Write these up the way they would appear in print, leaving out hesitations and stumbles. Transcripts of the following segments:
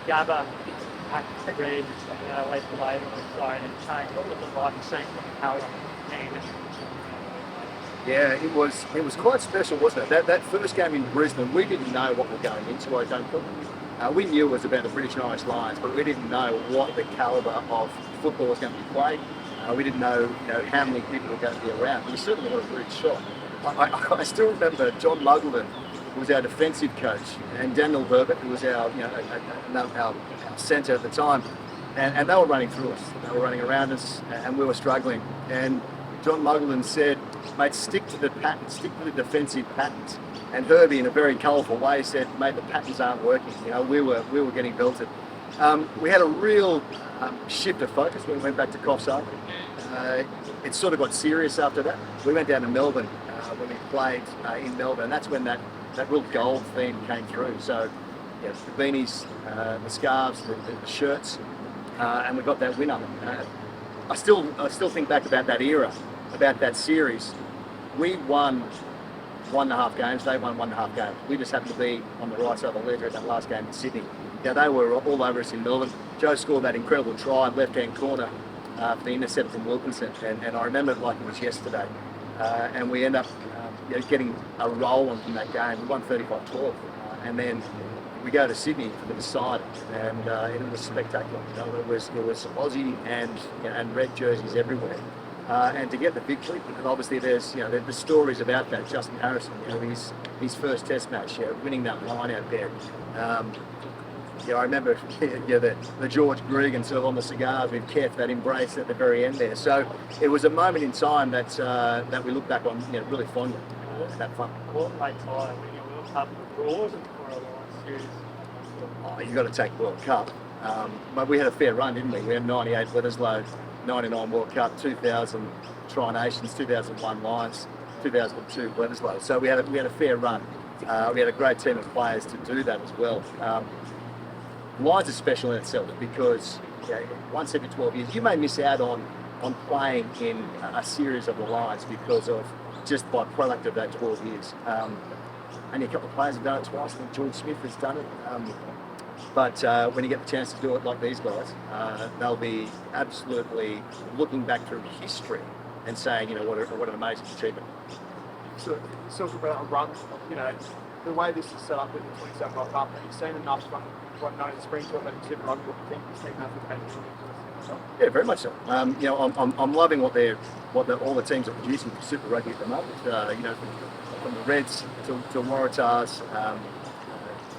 Gabba packed red, led the later on the zone and changed. What was it like seeing how Yeah, it was quite special, wasn't it? That first game in Brisbane, we didn't know what we're going into. I don't think. We knew it was about the British and Irish Lions, but we didn't know what the calibre of football was going to be played. We didn't know, how many people were going to be around. But we certainly got a great shot. I still remember John Muggleton was our defensive coach, and Daniel Burke, who was our centre at the time, and they were running through us. They were running around us, and we were struggling. And John Muggleton said, "Mate, stick to the pattern, stick to the defensive patterns." And Herbie, in a very colourful way, said, "Mate, the patterns aren't working." We were getting belted. We had a real shift of focus when we went back to Coffs Harbour. It sort of got serious after that. We went down to Melbourne when we played in Melbourne, and that's when that real gold theme came through. So, the beanies, the scarves, the shirts, and we got that winner. I still think back about that era, about that series. We won 1.5 games. They won 1.5 games. We just happened to be on the right side of the ledger at that last game in Sydney. They were all over us in Melbourne. Joe scored that incredible try, left-hand corner, for the intercept from Wilkinson, and I remember it like it was yesterday. And we end up getting a roll on from that game. We won 35-12, and then we go to Sydney for the decider, and it was spectacular. It was Aussie and red jerseys everywhere. And to get the victory, and obviously there's the stories about that. Justin Harrison, his first Test match, winning that line out there. I remember the George Gregan sort of on the cigars with Kev, that embrace at the very end there. So it was a moment in time that we look back on really fondly. That fun. What makes I winning a World Cup abroad or a Lions series? Oh, you got to take World Cup. But we had a fair run, didn't we? We had 98 Weatherslow, 99 World Cup, 2000 Tri-Nations, 2001 Lions, 2002 Weatherslow. So we had a fair run. We had a great team of players to do that as well. Lions are special in itself because once every 12 years, you may miss out on playing in a series of the Lions because of just by product of that 12 years. Only a couple of players have done it twice. I think George Smith has done it. But when you get the chance to do it like these guys, they'll be absolutely looking back through history and saying, what an amazing achievement. So about a run, the way this is set up with the 27 World Cup, have you seen enough from what known as spring to it that you rugby? What you think this team has the potential? Yeah, very much so. I'm loving what all the teams are producing for Super Rugby at the moment. From the Reds to Waratahs,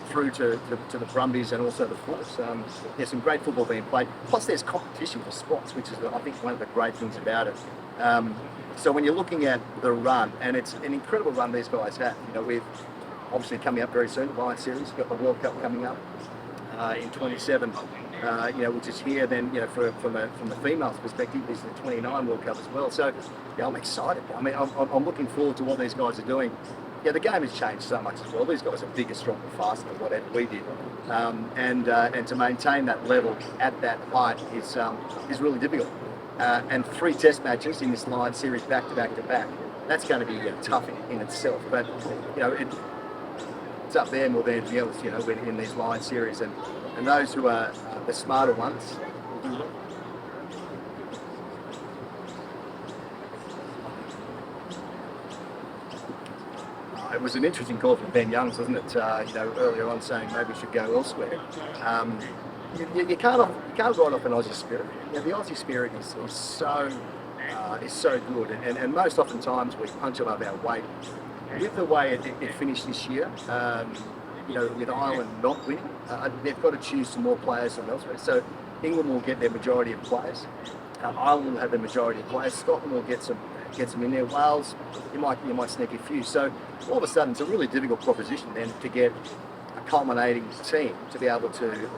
through to the Brumbies and also the Force. There's some great football being played. Plus, there's competition for spots, which is I think one of the great things about it. So when you're looking at the run, and it's an incredible run these guys have. We've obviously coming up very soon, the Lions series. We've got the World Cup coming up in 27. Which is here. Then from the females' perspective, there's the 29 World Cup as well. So I'm excited. I mean, I'm looking forward to what these guys are doing. The game has changed so much as well. These guys are bigger, stronger, faster than whatever we did, and to maintain that level at that height is really difficult. And 3 Test matches in this Lions series back to back to back. That's going to be tough in itself. But it's up there more than anything else. In these Lions series, and those who are the smarter ones will do well. It was an interesting call from Ben Youngs, wasn't it? Earlier on saying maybe we should go elsewhere. You can't write off an Aussie spirit. The Aussie spirit is so good, and most oftentimes we punch above our weight. With the way it finished this year, with Ireland not winning, they've got to choose some more players from elsewhere. So England will get their majority of players. Ireland will have the majority of players. Scotland will get some in there. Wales, you might sneak a few. So all of a sudden, it's a really difficult proposition then to get a culminating team to be able to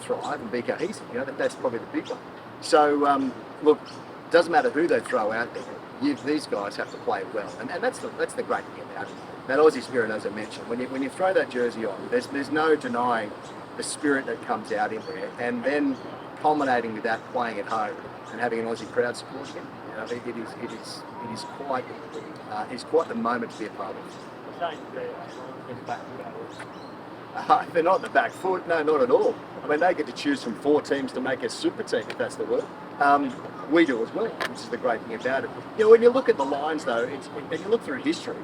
thrive and be cohesive. That's probably the big one. So look, it doesn't matter who they throw out there. These guys have to play well, and that's the great thing about it. That Aussie spirit, as I mentioned, when you throw that jersey on, there's no denying the spirit that comes out in there, and then culminating with that playing at home and having an Aussie crowd supporting it. It's quite the moment to be a part of. They're They're not the back foot, no, not at all. I mean, they get to choose from 4 teams to make a super team, if that's the word. We do as well, which is the great thing about it. You know, when you look at the Lions, though, and you look through history,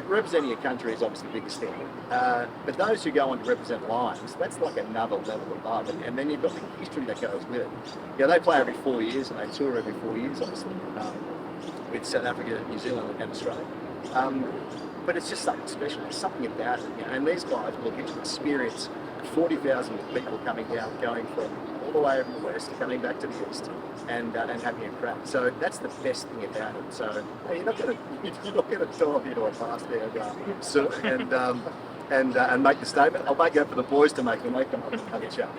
representing a country is obviously the biggest thing. But those who go on to represent Lions, that's like another level above. And then you've got the history that goes with it. Yeah, they play every 4 years, and they tour every 4 years, obviously, with South Africa, New Zealand, and Australia. But it's just something special. There's something about it. You know, and these guys will get to experience 40,000 people coming down, going from all the way from the west, coming back to the east, and having a crack. So that's the best thing about it. So hey, you're not going to dive into a pass there and make the statement. I'll make it up for the boys to make when they come up and have a chat.